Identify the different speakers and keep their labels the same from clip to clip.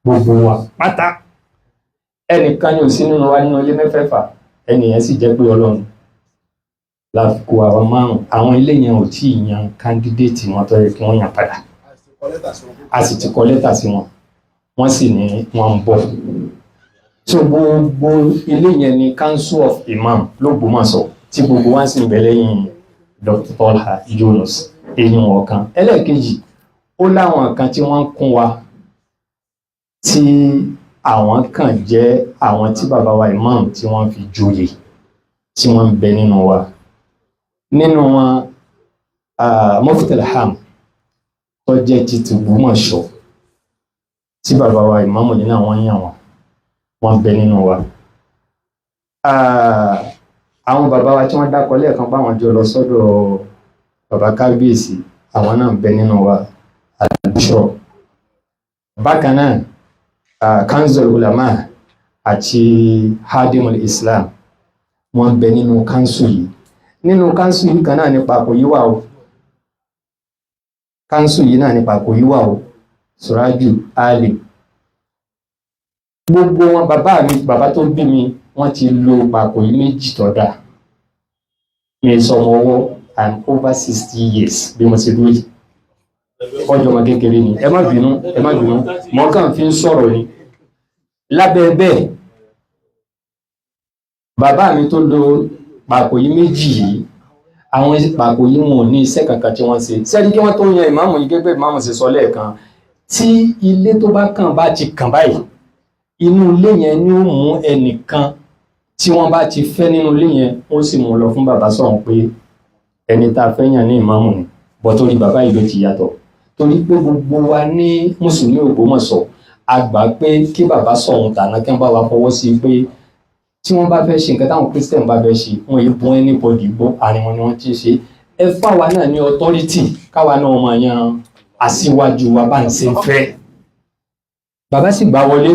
Speaker 1: gbogbo wa pátá ẹnìkan yóò sí nínú wa nínú ilé mẹ́fẹ̀ẹ̀fà ẹnìyẹn sì jẹ́ pé Ọlọ́run láfikún àwọn márùn àwọn ilé yẹn ò tí ì yan kándídéètì wọn tó yẹ kí wọ́n yàn padà a sì ti kọ lẹ́tà sí wọn wọ́n sì ní wọ́n ń bọ̀ so gbogbo ilé yẹn ni council of imam l'Ógbómọ̀ṣọ́ tí gbogbo wa sì ń bẹ lẹ́yìn Dr. Tolha Yunus èyàn ọ̀kan ẹlẹ́ẹ̀kejì ó láwọn kan tí wọ́n ń kún wa tí àwọn kan jẹ́ àwọn tí bàbá wa imam tí wọ́n fi joyè tí wọ́n ń bẹ nínú wa nínú wọn Mufti al-Ham tó jẹ́ títí Ògbómọ̀ṣọ́ tí bàbá wa imam yìí náà wọ́n yàn wọ́n bẹ nínú wa àwọn bàbá wa tí wọ́n dákọ lẹ́ẹ̀kan báwọn jọ lọ sọ́dọ̀ bàbá kábíyèsí àwọn náà bẹ nínú wa àdúṣọ bákan náà kanzul ulama àti hadimul islam wọ́n bẹ nínú kanṣu yìí kan náà nípa kò yíwà o kanṣu yìí náà nípa kò yíwà o suraju ali gbogbo wọn bàbá tó bí mi wọ́n ti lo pàkó yìí méjì tó dà mi sọmọ ọwọ́ I'm over 60 years bí mo ti dúró yìí ọjọ́ ọmọ kékeré ni ẹ má bínú mọ́ kàn fi ń sọ̀rọ̀ ni lábẹ́ bẹ́ẹ̀ bàbá mi tó lo pàkó yìí méjì yìí àwọn pàkó yìí wọn ò ní iṣẹ́ kankan tí wọ́n ṣe sẹ́ni kí wọ́n tó yan ìmáàmù yìí gẹ́gẹ́ ìmáàmù ṣe sọ lẹ́ẹ̀kan tí ilé tó bá kàn bá ti kàn báyìí inú ilé yẹn ni ó mú ẹnìkan tí wọ́n bá ti fẹ́ nínú ilé yẹn ó sì mú lọ fún bàbá sọ̀rọ̀ pé ẹni tá a fẹ́ yàn ní ìmáàmù ni bọ́ torí bàbá yìí ló ti yàtọ̀ torí pé gbogbo wa ní mùsùlùmí Ògbómọ̀ṣọ́ a gbà pé kí bàbá sọ̀rọ̀ tàná kí wọ́n bá wa fọwọ́ sí pé tí wọ́n bá fẹ́ ṣe nǹkan táwọn Christian bá fẹ́ ṣe wọ́n yìí bọ́ anybody gbọ́ àárín wọn ni wọ́n ti ń ṣe ẹ fáwa náà ní authority káwa náà máa yan aṣíwájú wa bá ń ṣe fẹ́ bàbá sì gbà wọlé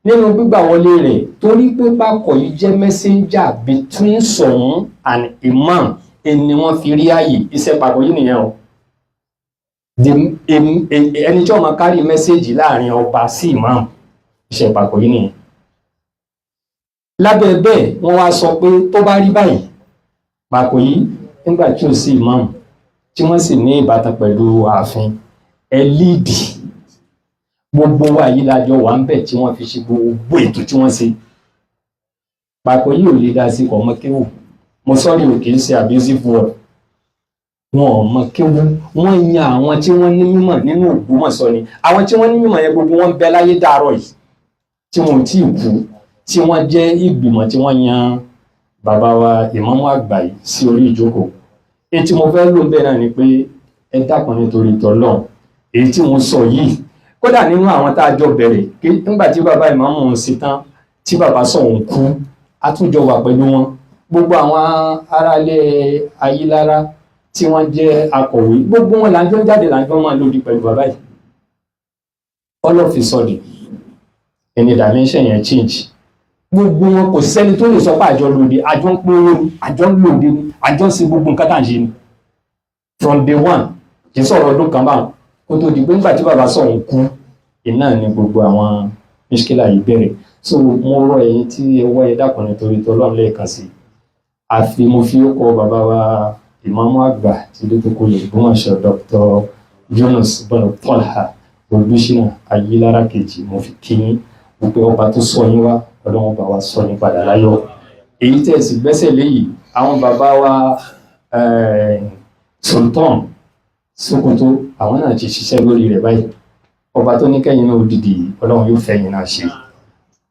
Speaker 1: nínú gbígbà wọlé rẹ̀ torí pé pákọ̀ yìí jẹ́ messenger between Ṣọ̀ún and imam ẹni wọ́n fi rí ààyè iṣẹ́ pákọ̀ yìí nìyẹn o ẹni tí ó máa kárí mẹ́sẹ́jì láàrin ọba sí imam iṣẹ́ pákọ̀ yìí nìyẹn lábẹ́ bẹ́ẹ̀ wọ́n wá sọ pé tó bá rí báyìí pákọ̀ yìí nígbà tí ó sí imam tí wọ́n sì ní ìbátan pẹ̀lú ààfin ẹ líìdì gbogbo wa yìí lájọ wà ń bẹ̀ tí wọ́n fi ṣe gbogbo ètò tí wọ́n ṣe pákó yìí ò lè dá sí ọmọ kéwù mo sọ́rí ò kì í ṣe abusive word wọn ọmọ kéwù wọ́n yan àwọn tí wọ́n ní mímọ̀ nínú Ògbómọ̀ṣọ́ ni àwọn tí wọ́n ní mímọ̀ yẹn gbogbo wọn bẹ láyé dàárọ̀ yìí tí wọn ò tí ì kú tí wọ́n jẹ́ ìgbìmọ̀ tí wọ́n yan bàbá wa ìmáàmù àgbà yìí sí orí ìjókòó èyí tí mo fẹ́ lò bẹ́ẹ̀ náà ni pé ẹ dákun nítorí tọ́lọ́run èyí tí mo sọ yìí kódà nínú àwọn tá a jọ bẹ̀rẹ̀ nígbà tí bàbá ìmáàmù ń ṣe tán tí bàbá sọ̀hún kú a tún jọ wà pẹ̀lú wọn gbogbo àwọn aráalé Ayílára tí wọ́n jẹ́ akọ̀wé gbogbo wọn làjọ jáde làjọ máa lòdì pẹ̀lú bàbá yìí all of a sudden ẹni dimension yẹn change gbogbo wọn kò sẹ́ni tó lè sọ pé àjọ lòdì àjọ ń pín owó àjọ ń lòdì àjọ ń ṣe gbogbo nǹkan tá à ń ṣe ni from day one kì í sọ̀rọ̀ ọdún kan báwọn kó tó di pé nígbà tí bàbá sọ̀rọ̀ kú iná ni gbogbo àwọn mishkila yìí bẹ̀rẹ̀ so mo rọ ẹ̀yin tí ẹ wọ́ ẹ dákun nítorí tọ́lọ́run lẹ́ẹ̀kan sí àfi mo fi ó kọ bàbá wa ìmáàmù àgbà tí ló tó kó lè Ògbómọ̀ṣọ́ Dr. Yunus bọ́lá Tolha Olúṣínà Ayílára kejì mo fi kí yín wípé ọba tó sọ yín wá ọlọ́run bá wa sọ yín padà láyọ̀ èyí tẹ̀ sí gbẹ́sẹ̀ léyìí àwọn bàbá wa Sultan Sokoto àwọn náà ti ṣiṣẹ́ lórí rẹ̀ báyìí ọba tó ní kẹ́yìn náà òdìdí ọlọ́run yóò fẹ́ yín náà ṣe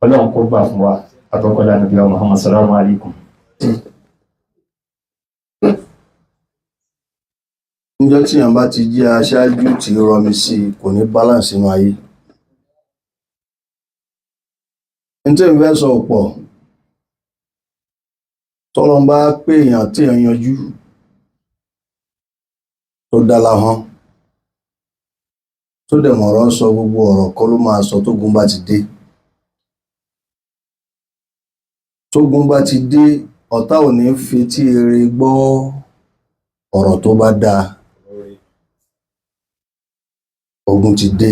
Speaker 1: ọlọ́run kó gbà fún wa àtọ́kọ́lá nàbí wa Muhammad salamu alaykum.
Speaker 2: níjọ́ tí yàn bá ti jẹ́ aṣáájú tí rọmi sí kò ní balance nínú ayé ní tí ìfẹ́ sọ pọ̀ tọ́lọ́n bá pé èèyàn tí èèyàn yanjú tó dá láhán tó dẹ̀ mọ̀rọ̀ sọ gbogbo ọ̀rọ̀ kọ́ ló máa sọ tógun bá ti dé tógun bá ti dé ọ̀tá ò ní fetí ere gbọ́ ọ̀rọ̀ tó bá dáa ogun ti dé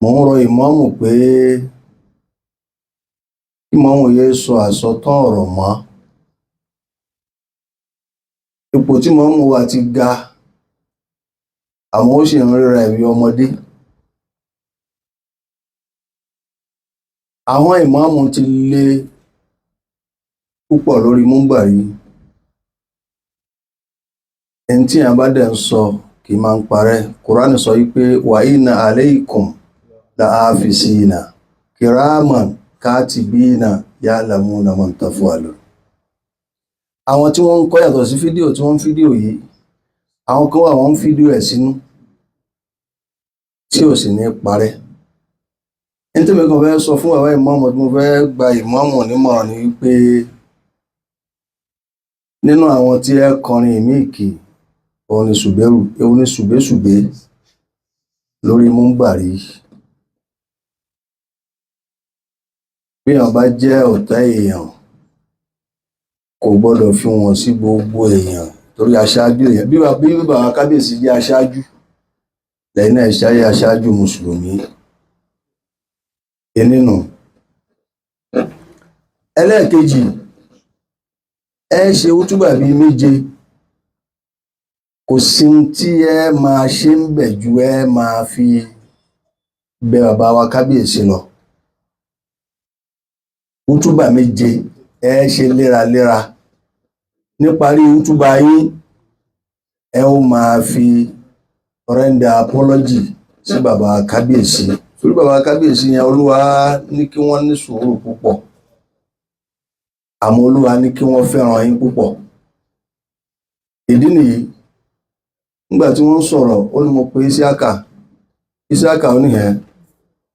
Speaker 2: mo ń rọ ìmáàmù pé ìmáàmù yẹ sọ àsọtán ọ̀rọ̀ mọ́. Ipò tí ìmáàmù wa ti ga, àwọn ó sì ń ríra ẹ̀mí ọmọdé. Àwọn ìmáàmù ti lé púpọ̀ lórí múmbàrí. Ẹni tí a bá dẹ̀ ń sọ kì í máa ń parẹ́. Kùránì sọ wípé wa inna alaykum la hafizina kiraman katibina ya'lamuna ma taf'alun. Àwọn tí wọ́n ń kọ́ yàtọ̀ sí fídíò tí wọ́n ń fídíò yìí, àwọn kan wà wọ́n ń fídíò ẹ̀ sínú tí ò sì ní parẹ́. Ẹni tí mo kàn fẹ́ sọ fún bàbá ìmáàmù tí mo fẹ́ gba ìmáàmù nímọ̀ràn ni wípé nínú àwọn tí ẹ kọrin ìmíìkì òun ni ṣùgbẹ́ṣùgbẹ́ lórí múmbàrí. Bí èèyàn bá jẹ́ ọ̀tá èèyàn kò gbọ́dọ̀ fi wọ́n sí gbogbo èèyàn torí aṣáájú èèyàn bí bàbá kábíyèsí jẹ́ aṣáájú lẹ́yìn náà ṣáyé aṣáájú mùsùlùmí. Nínú ẹlẹ́ẹ̀kejì, ẹ ṣe útúbà bíi 7. Kò sí tí ẹ máa ṣe ń bẹ̀ ju ẹ máa fi bẹ bàbá wa kábíyèsí lọ. Útúbà 7 ẹ ṣe léraléra. Níparí útúbà yín ẹ ó máa fi render apology sí bàbá kábíyèsí. Torí bàbá kábíyèsí yẹn Olúwa ní kí wọ́n ní sùúrù púpọ̀. Àmọ́ Olúwa ní kí wọ́n fẹ́ràn yín púpọ̀. Ìdí nìyí, nígbà tí wọ́n sọ̀rọ̀ ó ní mo pe Isiaka ó nìyẹn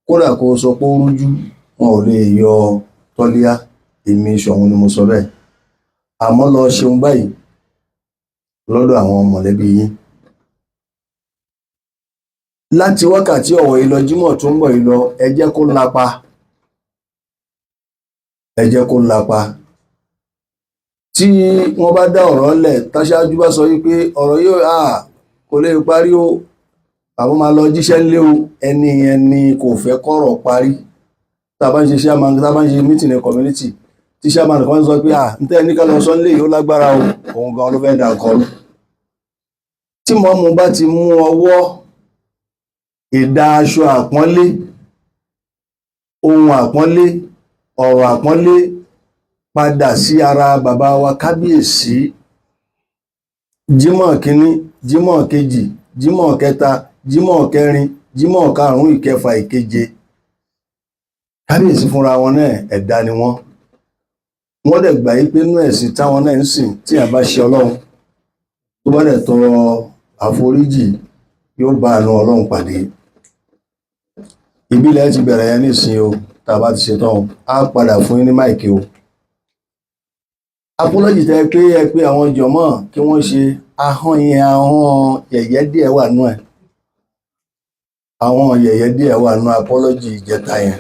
Speaker 2: kódà kó sọ pé ó rújú wọn ò lè yọ Tọ́líá, èmi Ṣọ̀ún ni mo sọ bẹ́ẹ̀. Àmọ́ lọ ṣeun báyìí lọ́dọ̀ àwọn mọ̀lẹ́bí yín. Láti wákàtí ọ̀wọ̀ yìí lọ Jímọ̀ tó ń bọ̀ yìí lọ, ẹ jẹ́ kó lapa. Ẹ jẹ́ kó lapa. Tí wọ́n bá dá ọ̀rọ̀ lẹ̀ táṣáájú bá sọ wípé ọ̀rọ̀ yóò kò lè parí o, àwọn máa lọ jíṣẹ́ ńlé o, ẹni yẹn ni kò fẹ́ kọ́rọ̀ parí. Tá a bá ń ṣe chairman, tá a bá ń ṣe meeting ní community, tí chairman kan sọ pé ń tẹ́ ní ká lọ sọ ńlé yìí ó lágbára o, òun gan ló fẹ́ dà kọrú. Tí mọ́mú bá ti mú ọwọ́ ìdá aṣọ àpọ́nlé, ohun àpọ́nlé, ọ̀rọ̀ àpọ́nlé padà sí ara bàbá wa kábíyèsí, Jímọ̀ kínní, Jímọ̀ kejì, Jímọ̀ kẹta, Jímọ̀ kẹrin, Jímọ̀ karùn-ún, ìkẹfà, ìkeje, kábíyèsí fúnra wọn náà ẹ̀dá ni wọ́n. Wọ́n dẹ̀ gbà yí pé inú ẹ̀sìn táwọn náà ń sìn tí a bá ṣe Ọlọ́run tó bá dẹ̀ tọrọ àforíjì yóò bá àánú Ọlọ́run pàdé. Ìbílẹ̀ ti bẹ̀rẹ̀ yẹn nísìnyí o, tá a bá ti ṣetán o, á padà fún yín ní máìkì o. Apology tẹ́ pé àwọn jọ̀mọ́ kí wọ́n ṣe ahọ́n yẹ̀yẹ́ díẹ̀ wà nú ẹ̀. Àwọn yẹ̀yẹ́ díẹ̀ wà nú apology ìjẹta yẹn.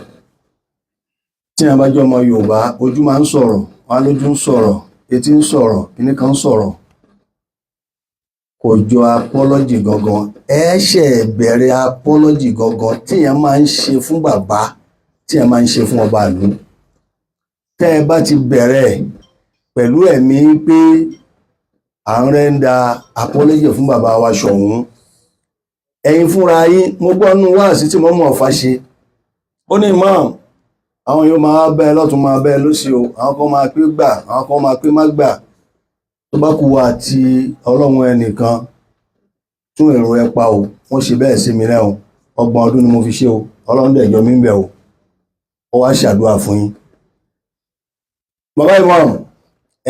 Speaker 2: Tí a bá jọ ọmọ Yorùbá, ojú máa ń sọ̀rọ̀, wọn lójú ń sọ̀rọ̀, etí ń sọ̀rọ̀, kíní kan ń sọ̀rọ̀. Kò jọ apology gangan. Ẹ ṣe bẹ̀rẹ̀ apology gangan tí èèyàn máa ń ṣe fún bàbá, tí èèyàn máa ń ṣe fún ọba ìlú. Tẹ́ ẹ bá ti bẹ̀rẹ̀ pẹ̀lú ẹ̀mí pé à ń rẹ́ńdà apology fún bàbá wa Ṣọ̀ún, ẹ̀yin fúnra yín, mo gbọ́ nínú wáàsí tí mo mọ̀ ọ̀fà ṣe. Ó ní Imam, àwọn yóò máa bẹ́ lọ́tún máa bẹ́ lósì o, àwọn kan máa pé gbà, àwọn kan máa pé má gbà. Tó bá kú wa àti Ọlọ́run ẹnìkan tún èrò ẹ pa o, wọ́n ṣe bẹ́ẹ̀ sí mi náà o, 30 ọdún ni mo fi ṣe o, Ọlọ́run dẹ̀ yọ mí ń bẹ̀ o, ó wá ṣàdúrà fún yín. Bàbá Imam,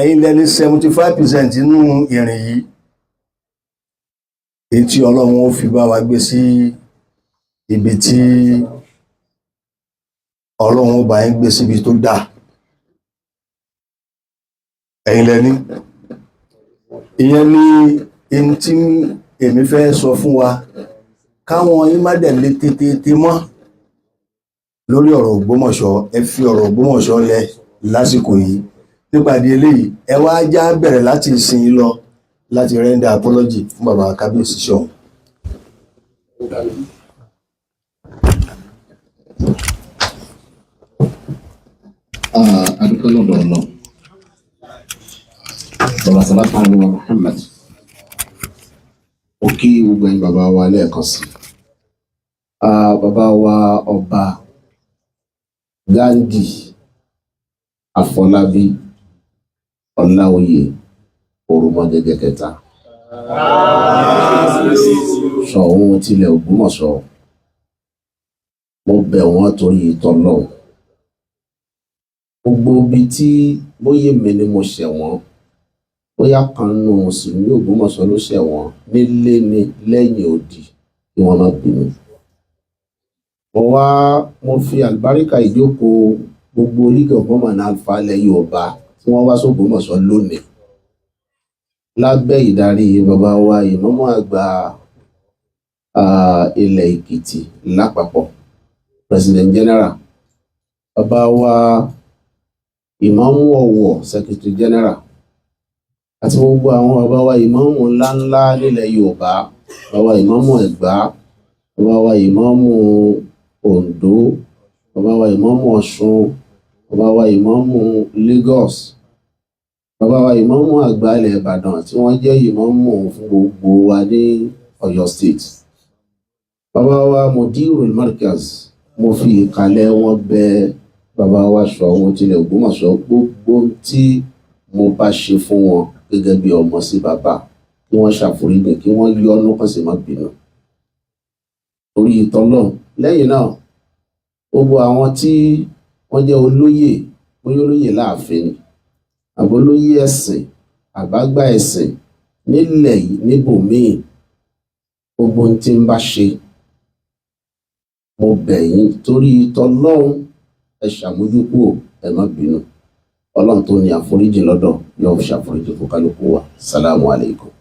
Speaker 2: ẹ̀yin lẹni 75% nínú ìrìn yìí, èyí tí Ọlọ́run ó fi bá wa gbé sí ibi tí Ọlọ́run ó bá yín gbé síbi tó dáa. Ẹ̀yin lẹni. Ìyẹn ni ẹni tí èmi fẹ́ sọ fún wa, káwọn yín má dẹ̀ lé tètè mọ́ lórí ọ̀rọ̀ Ògbómọ̀ṣọ́. Ẹ fi ọ̀rọ̀ Ògbómọ̀ṣọ́ lẹ̀ lásìkò yìí. Nípàdé eléyìí, ẹ wá já bẹ̀rẹ̀ láti ìsìn lọ láti render apology fún bàbá kábíyèsí Ṣọ̀ún.
Speaker 3: adúpẹ́ lọ́dọ̀ ọ̀nà bàbá sàlátà àlùwà Muhammad ó kí gbogbo ẹ̀yin bàbá wa lẹ́ẹ̀kan sí bàbá wa ọba Gandhi Afọlábí Ọláoyè Òròmọdẹ̀dẹ̀ kẹta Ṣọ̀ún tilẹ̀ Ògbómọ̀ṣọ́ mo bẹ̀ wọ́n torí ìtọ́lọ́hùn gbogbo ibi tí bóyá mi ni mo ṣẹ̀ wọ́n bóyá kan nù mùsùlùmí Ògbómọ̀ṣọ́ ló ṣẹ̀ wọ́n nílé ni lẹ́yìn odi kí wọ́n má bínú. mo fi àlùbáríkà ìjókòó gbogbo oríkè ọ̀gbọ́n náà falẹ̀ Yorùbá tí wọ́n wá s'Ògbómọ̀ṣọ́ lónìí lábẹ́ ìdarí bàbá wa ìmámù àgbà ilẹ̀ Èkìtì lápapọ̀ President General, bàbá wa ìmámù Ọ̀wọ̀ Secretary General, àti gbogbo àwọn bàbá wa ìmámù ńláńlá nílẹ̀ Yorùbá, bàbá wa ìmámù Ẹ̀gbá, bàbá wa ìmámù Oǹdó, bàbá wa ìmámù Ọ̀ṣun, bàbá wa ìmámù Lagos, bàbá wa ìmámù àgbà ilẹ̀ Ìbàdàn tí wọ́n jẹ́ ìmámù fún gbogbo wa ní Ọ̀yọ́ State, bàbá wa Mudirul Markaz. Mo fi ìkàlẹ̀ wọn bẹ̀ bàbá wa Ṣọ̀ún tilẹ̀ Ògbómọ̀ṣọ́ gbogbo tí mo bá ṣe fún wọn gẹ́gẹ́ bí ọmọ sí bàbá kí wọ́n ṣàforíjì kí wọ́n yọ́nú kàn sí má bínú torí ìtọ́lọ́run. Lẹ́yìn náà gbogbo àwọn tí wọ́n jẹ́ olóyè bóyá olóyè láàfin ni àbólóyè ẹ̀sìn àbágbà ẹ̀sìn nílẹ̀ yìí níbòmíì gbogbo tí ń bá ṣe mo bẹ̀ yín torí tọlọ́run ẹ ṣàmójúkúrò ẹ má bínú. Ọlọ́run tó ní àforíjì lọ́dọ̀ yóò ṣàforíjì fún kálukú wa. Salamu alaikum.